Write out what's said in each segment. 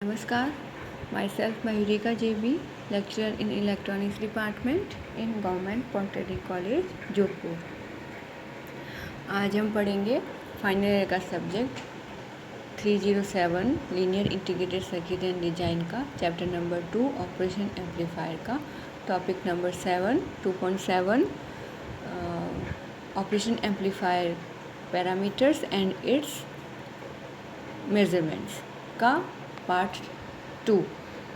नमस्कार, myself Mayurika JB, lecturer in Electronics Department in Government Polytechnic College, Jodhpur. आज हम पढ़ेंगे फाइनल ईयर का subject 307 linear integrated circuit and design का chapter number 2 operation amplifier का topic number 2.7 operation amplifier parameters and it's measurements का part 2।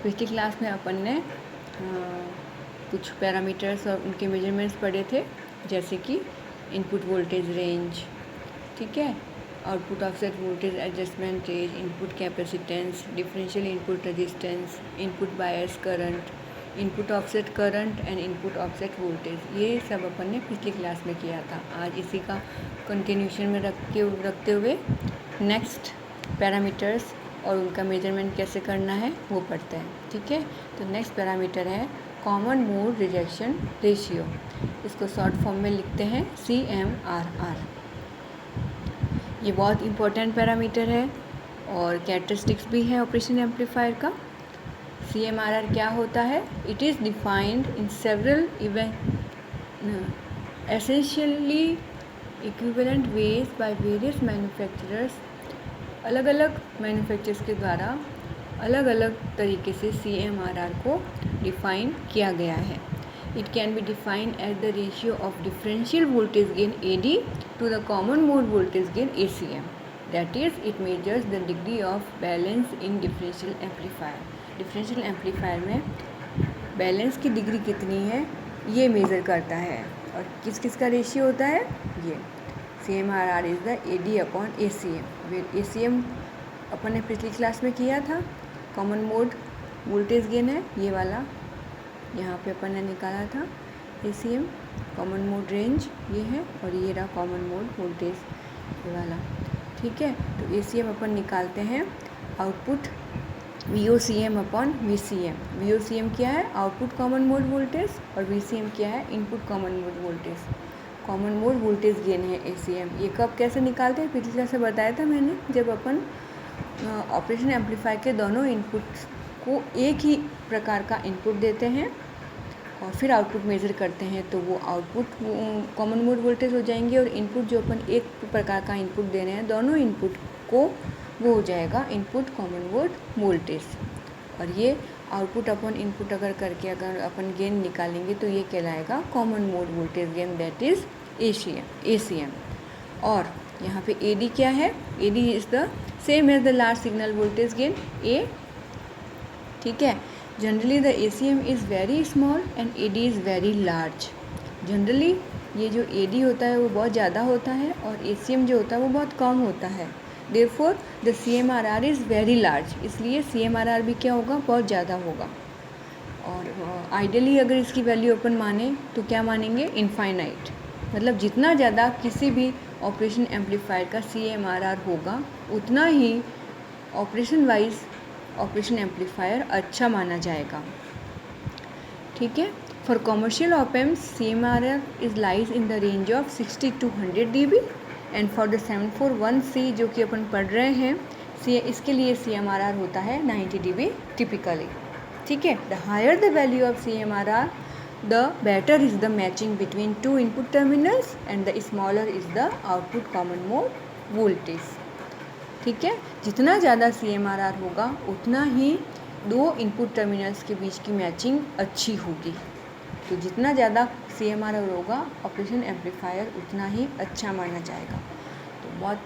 पिछली class में अपन ने कुछ पैरामीटर्स और उनके मेजरमेंट्स पढ़े थे, जैसे कि इनपुट वोल्टेज रेंज, ठीक है, output offset voltage adjustment, input capacitance, differential input resistance, input bias current, input offset current and input offset voltage. ये सब अपन ने पिछली क्लास में किया था। आज इसी का कंटिन्यूशन में रखते हुए नेक्स्ट पैरामीटर्स और उनका मेजरमेंट कैसे करना है वो पढ़ते हैं, ठीक है। तो नेक्स्ट पैरामीटर है कॉमन मोड रिजेक्शन रेशियो। इसको शॉर्ट फॉर्म में लिखते हैं CMRR। ये बहुत इम्पोर्टेंट पैरामीटर है और कैरेक्टरिस्टिक्स भी है ऑपरेशन एम्पलीफायर का। CMRR क्या होता है? It is defined in several essentially equivalent veg by various manufacturers. अलग अलग मैन्युफैक्चरर्स के द्वारा अलग अलग तरीके से CMRR को डिफ़ाइन किया गया है। It can be defined as the ratio of differential voltage gain AD to the common mode voltage gain ACM। That is it measures the degree of balance in differential amplifier. Differential amplifier में balance की degree कितनी है ये measure करता है। और किस किस का रेशियो होता है? ये CMRR is the AD upon ACM। ACM अपन ने पिछली क्लास में किया था। कॉमन मोड वोल्टेज गेन है ये वाला, यहाँ पे अपन ने निकाला था ACM। कॉमन मोड रेंज ये है और ये रहा कॉमन मोड वोल्टेज ये वाला, ठीक है। तो ACM अपन निकालते हैं output VOCM upon VCM। VOCM क्या है? आउटपुट कॉमन मोड वोल्टेज, और VCM क्या है? Input common mode voltage. Common mode voltage gain है ACM। ये कब कैसे निकालते हैं? पिछली क्लास से बताया था मैंने, जब अपन ऑपरेशन एम्पलीफायर के दोनों इनपुट को एक ही प्रकार का इनपुट देते हैं और फिर आउटपुट मेज़र करते हैं, तो वो आउटपुट कॉमन मोड वोल्टेज हो जाएंगे, और इनपुट जो अपन एक प्रकार का इनपुट दे रहे हैं दोनों इनपुट को, वो हो जाएगा इनपुट कॉमन मोड वोल्टेज। और ये आउटपुट अपन इनपुट अगर करके अगर अपन गेन निकालेंगे तो ये कहलाएगा common mode voltage gain, that is ACM। और यहाँ पे AD क्या है? AD is the same as the large signal voltage gain A, ठीक है। Generally the ACM is very small and AD is very large. Generally ये जो AD होता है वो बहुत ज़्यादा होता है और ACM जो होता है वो बहुत कम होता है। Therefore the CMRR is very large, इसलिए CMRR भी क्या होगा? बहुत ज़्यादा होगा। और आइडियली अगर इसकी वैल्यू अपन माने तो क्या मानेंगे? इनफाइनाइट। मतलब जितना ज़्यादा किसी भी ऑपरेशन एम्पलीफायर का CMRR होगा उतना ही ऑपरेशन वाइज ऑपरेशन एम्पलीफायर अच्छा माना जाएगा, ठीक है। For commercial op amps CMRR is lies in the range of 60 to 100 dB and for the 741C जो कि अपन पढ़ रहे हैं इसके लिए CMRR होता है 90 dB टिपिकली, ठीक है। The higher the value of CMRR the better is the matching between two input terminals and the smaller is the output common mode voltage, ठीक है। जितना ज़्यादा CMRR होगा उतना ही दो इनपुट टर्मिनल्स के बीच की मैचिंग अच्छी होगी। तो जितना ज़्यादा CMRR होगा ऑपरेशन एम्पलीफायर उतना ही अच्छा माना जाएगा। तो बहुत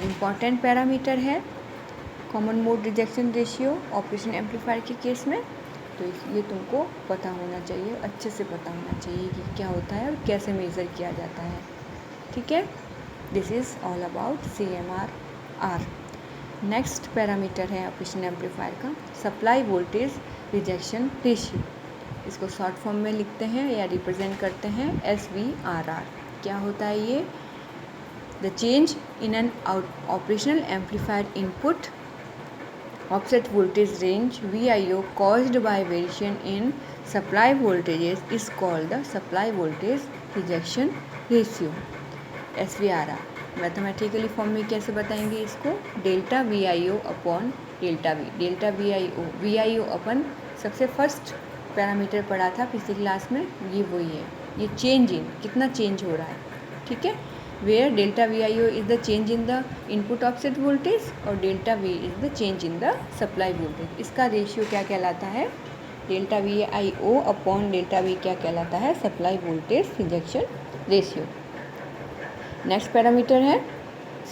इम्पॉर्टेंट पैरामीटर है common mode rejection ratio operation amplifier के केस में। तो इसलिए तुमको पता होना चाहिए, अच्छे से पता होना चाहिए कि क्या होता है और कैसे मेज़र किया जाता है, ठीक है। This is all about CMRR। Next parameter है ऑपरेशन एम्पलीफायर का सप्लाई वोल्टेज रिजेक्शन रेशियो। इसको शॉर्ट फॉर्म में लिखते हैं या रिप्रेजेंट करते हैं SVRR। क्या होता है ये? The change in an operational amplifier input offset voltage range VIO caused by variation in supply voltages is called the supply voltage rejection ratio SVRR। Mathematically form में कैसे बताएंगे इसको? Delta VIO upon delta V I O अपन सबसे first parameter पढ़ा था पिछली class में, ये वही है, ये चेंज इन कितना चेंज हो रहा है, ठीक है। Where delta V I O is the change in the input offset voltage और delta V is the change in the supply voltage. इसका रेशियो क्या कहलाता है, delta V I O upon delta V क्या कहलाता है, supply voltage rejection ratio. Next parameter है,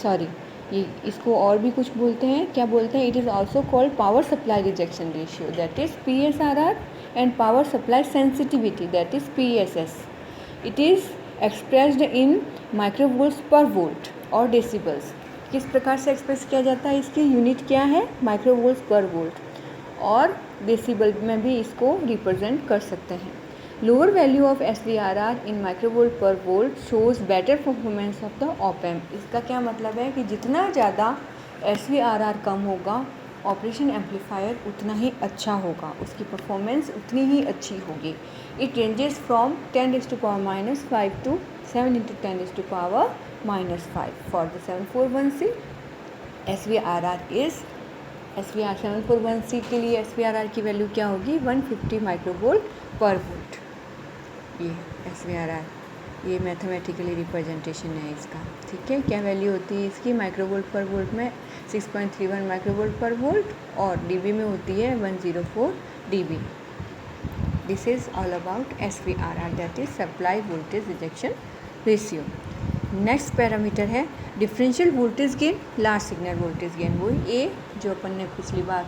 sorry ये इसको और भी कुछ बोलते हैं, क्या बोलते हैं, it is also called power supply rejection ratio, that is PSRR, and power supply sensitivity, that is PSS। It is expressed in microvolts पर वोल्ट और डेसिबल्स। किस प्रकार से एक्सप्रेस किया जाता है, इसकी यूनिट क्या है, माइक्रोवोल्ट्स पर वोल्ट, और डेसिबल में भी इसको रिप्रेजेंट कर सकते हैं। Lower value of SVRR in microvolt per volt shows better performance of the op amp. इसका क्या मतलब है कि जितना ज़्यादा SVRR कम होगा, ऑपरेशन एम्पलीफायर उतना ही अच्छा होगा, उसकी परफॉर्मेंस उतनी ही अच्छी होगी। It ranges from 10⁻⁻⁵ to 7 × 10⁻⁻⁵। For the 741C SVRR is SVR 741C के लिए SVRR की वैल्यू क्या होगी, 150 माइक्रोवोल्ट पर वोल्ट। ये SVRR, ये मैथमेटिकली रिप्रेजेंटेशन है इसका, ठीक है। क्या वैल्यू होती है इसकी, माइक्रोवोल्ट पर वोल्ट में 6.31 माइक्रोवोल्ट पर वोल्ट और डीबी में होती है 104 dB। This is all about SVRR, that is supply voltage rejection ratio. Next parameter है differential voltage gain, large signal voltage gain, वही ए जो अपन ने पिछली बार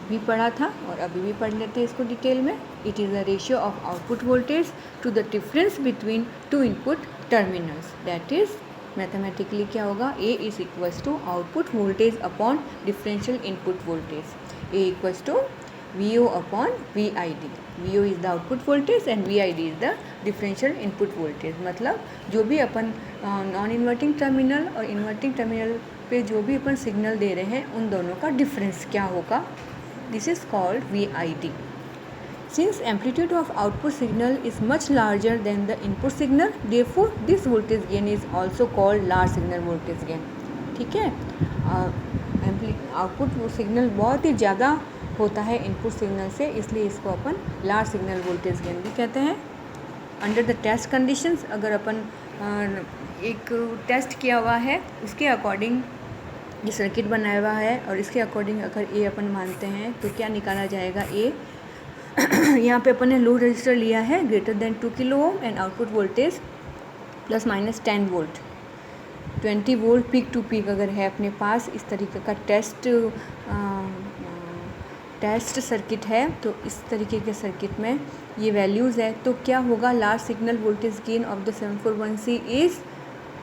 भी पढ़ा था और अभी भी पढ़ लेते हैं इसको डिटेल में। It is the ratio of output voltage to the difference between two input terminals, that is mathematically क्या होगा, A is equals to output voltage upon differential input voltage, A equals to VO upon VID। VO is the output voltage and VID is the differential input voltage. मतलब जो भी अपन non inverting terminal और inverting terminal पे जो भी अपन signal दे रहे हैं उन दोनों का डिफरेंस क्या होगा, this is called VID। Since amplitude of output signal is much larger than the input signal, therefore this voltage gain is also called large signal voltage gain, ठीक है। आउटपुट सिग्नल बहुत ही ज़्यादा होता है इनपुट सिग्नल से, इसलिए इसको अपन large signal voltage gain भी कहते हैं। अंडर द टेस्ट कंडीशंस, अगर अपन एक टेस्ट किया हुआ है उसके अकॉर्डिंग ये सर्किट बनाया हुआ है और इसके अकॉर्डिंग अगर ए अपन मानते हैं तो क्या निकाला जाएगा, ए यहाँ पे अपन ने लोड रजिस्टर लिया है greater than 2 kilo ohm and output voltage ±10 volt, 20 volt peak to peak अगर है अपने पास, इस तरीके का टेस्ट सर्किट है, तो इस तरीके के सर्किट में ये वैल्यूज़ है, तो क्या होगा, large signal voltage gain of the 741C is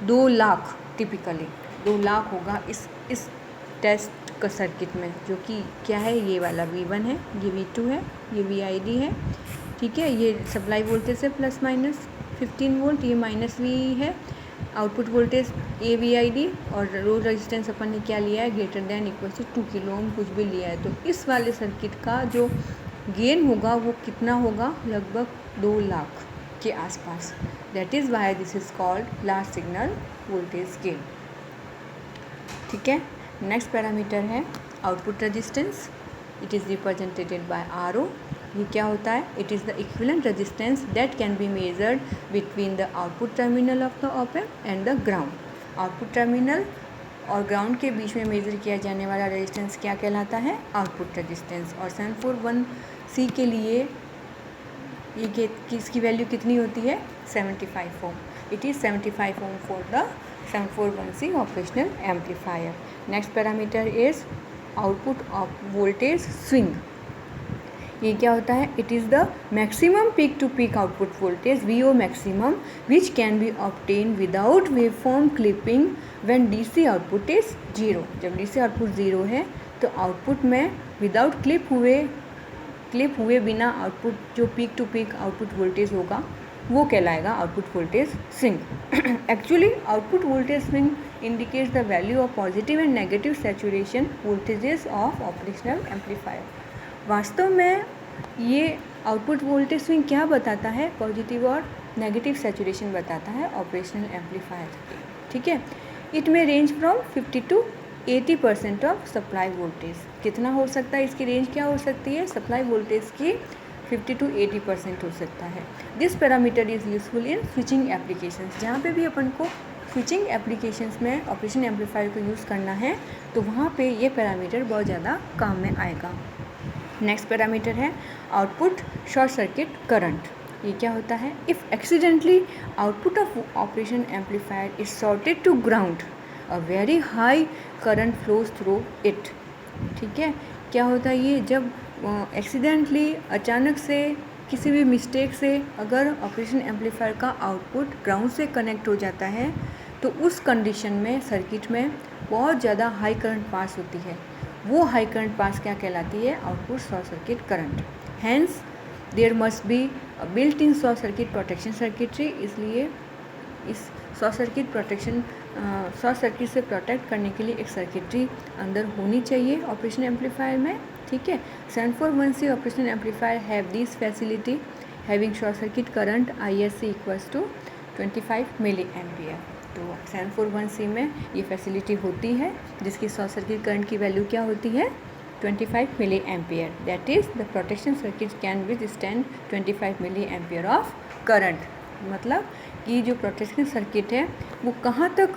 2 lakh, typically 2 lakh होगा इस टेस्ट का सर्किट में, जो कि क्या है, ये वाला V1 है, ये V2 है, ये VID है, ठीक है। ये सप्लाई वोल्टेज है ±15 वोल्ट, ये -V है, आउटपुट वोल्टेज AVID, और लोड रेजिस्टेंस अपन ने क्या लिया है, greater than equal to 2 kilo ohm कुछ भी लिया है, तो इस वाले सर्किट का जो गेन होगा वो कितना होगा, लगभग 2 लाख के आसपास, that is why this is called large signal voltage gain, ठीक है। नेक्स्ट पैरामीटर है output resistance, it is represented by RO। ये क्या होता है, it is the equivalent resistance that can be measured between the output terminal of the op amp and the ground. Output terminal और ground के बीच में major किया जाने वाला रेजिस्टेंस क्या कहलाता है, आउटपुट रेजिस्टेंस। और 741C के लिए ये किसकी वैल्यू कितनी होती है, 75 ohm, it is 75 ohm for the 741C operational amplifier. Next parameter is output of voltage swing. ये क्या होता है, it is the maximum peak to peak output voltage VO maximum which can be obtain without waveform clipping when DC output is 0। जब DC output 0 है तो output में without clip हुए बिना आउटपुट जो peak to peak output voltage होगा वो कहलाएगा output voltage swing. Actually output voltage swing indicates the value of positive and negative saturation voltages of operational amplifier. वास्तव में ये आउटपुट वोल्टेज स्विंग क्या बताता है, पॉजिटिव और नेगेटिव सैचुरेशन बताता है ऑपरेशनल एम्पलीफायर, ठीक है। इट में range from 50 to 80% of supply voltage. कितना हो सकता है, इसकी रेंज क्या हो सकती है, सप्लाई वोल्टेज की 50 to 80% हो सकता है। This parameter is useful in switching applications, जहाँ पे भी अपन को स्विचिंग एप्लीकेशंस में ऑपरेशन एम्पलीफायर को यूज़ करना है तो वहाँ पे ये पैरामीटर बहुत ज़्यादा काम में आएगा। नेक्स्ट पैरामीटर है आउटपुट शॉर्ट सर्किट करंट। ये क्या होता है, if accidentally output of operation amplifier is shorted to ground a very high current flows through it. ठीक है, क्या होता है ये, जब एक्सीडेंटली अचानक से किसी भी मिस्टेक से अगर ऑपरेशन एम्पलीफायर का आउटपुट ग्राउंड से कनेक्ट हो जाता है तो उस कंडीशन में सर्किट में बहुत ज़्यादा हाई करंट पास होती है। वो हाई करंट पास क्या कहलाती है, output short circuit current. Hence there must be built in short circuit protection circuitry, इसलिए इस short circuit protection short circuit से प्रोटेक्ट करने के लिए एक सर्किटरी अंदर होनी चाहिए ऑपरेशन एम्पलीफायर में। ठीक है, 741C operation amplifier have this facility having short circuit current ISC equals to 25 milli ampere. तो 741C में ये फैसिलिटी होती है जिसकी शॉर्ट सर्किट करंट की वैल्यू क्या होती है, 25 milli ampere. That is the protection circuit can withstand 25 milli ampere of current. मतलब कि जो प्रोटेक्शन सर्किट है वो कहाँ तक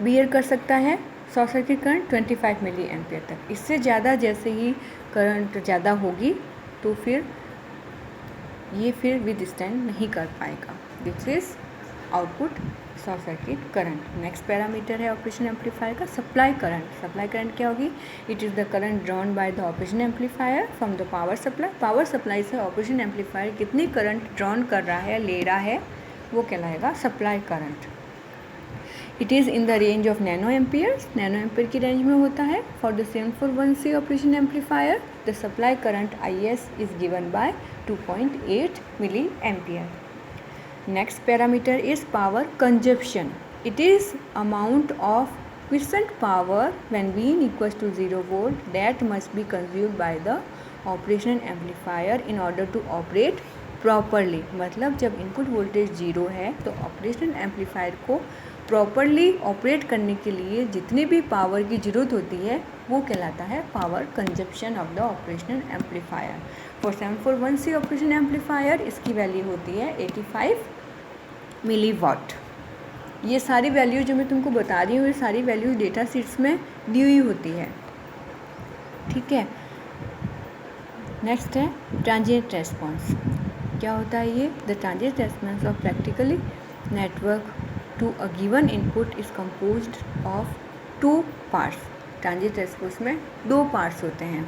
बियर कर सकता है short circuit current, 25 milli ampere तक। इससे ज़्यादा जैसे ही करंट ज़्यादा होगी तो फिर ये फिर विथस्टैंड नहीं कर पाएगा। This is output short circuit current. Next parameter है ऑपरेशन एम्पलीफायर का सप्लाई करंट। सप्लाई करंट क्या होगी, it is the current drawn by the operation amplifier from the power supply. Power supply से ऑपरेशन एम्पलीफायर कितनी current drawn कर रहा है, ले रहा है, वो कहलाएगा supply current. It is in the range of nano amperes, nano ampere की रेंज में होता है। For the 741C operation amplifier the supply current IS is given by 2.8 milli ampere. Next parameter is power consumption. It is amount of quiescent power when Vin equals to 0 volt that must be consumed by the operation amplifier in order to operate properly. मतलब जब input voltage 0 है तो operation amplifier को properly operate करने के लिए जितनी भी पावर की ज़रूरत होती है वो कहलाता है power consumption of the operational amplifier. For 741C operation amplifier इसकी वैल्यू होती है 85 मिली वाट। ये सारी वैल्यू जो मैं तुमको बता रही हूँ ये सारी वैल्यू डेटा शीट्स में दी हुई होती है। ठीक है, नेक्स्ट है ट्रांजिएंट रेस्पॉन्स। क्या होता है ये, the transient response of practically network to a given input is composed of 2 parts. Transient response में 2 पार्ट्स होते हैं।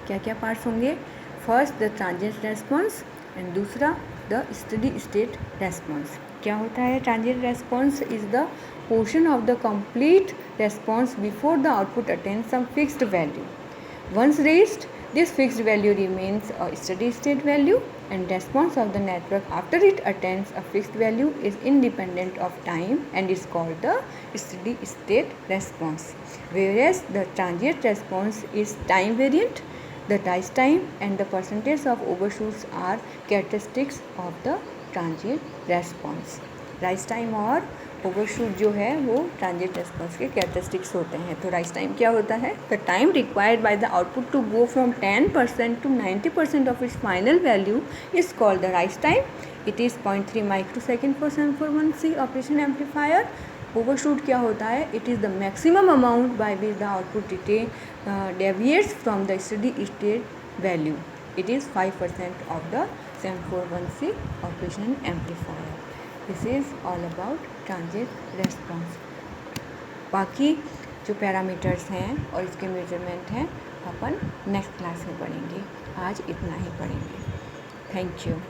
क्या क्या पार्ट्स होंगे, first the transient response and दूसरा द स्टेडी स्टेट रेस्पॉन्स। क्या होता है, transient response is the portion of the complete response before the output attains some fixed value. Once reached this fixed value remains a steady state value and response of the network after it attains a fixed value is independent of time and is called the steady state response, whereas the transient response is time variant. The rise time and the percentage of overshoots are characteristics of the transient response. rise time और overshoot जो है वो transient response के characteristics होते हैं। तो rise time क्या होता है, the time required by the output to go from 10% to 90% of its final value is called the rise time. It is 0.3 microsecond for 741C operation amplifier. Overshoot क्या होता है, it is the maximum amount by which the output deviates from the steady state value. It is 5% of the 741C operation amplifier. This is all about transient response. बाकी जो parameters हैं और इसके measurement हैं अपन next class में पढ़ेंगे। आज इतना ही पढ़ेंगे। Thank you.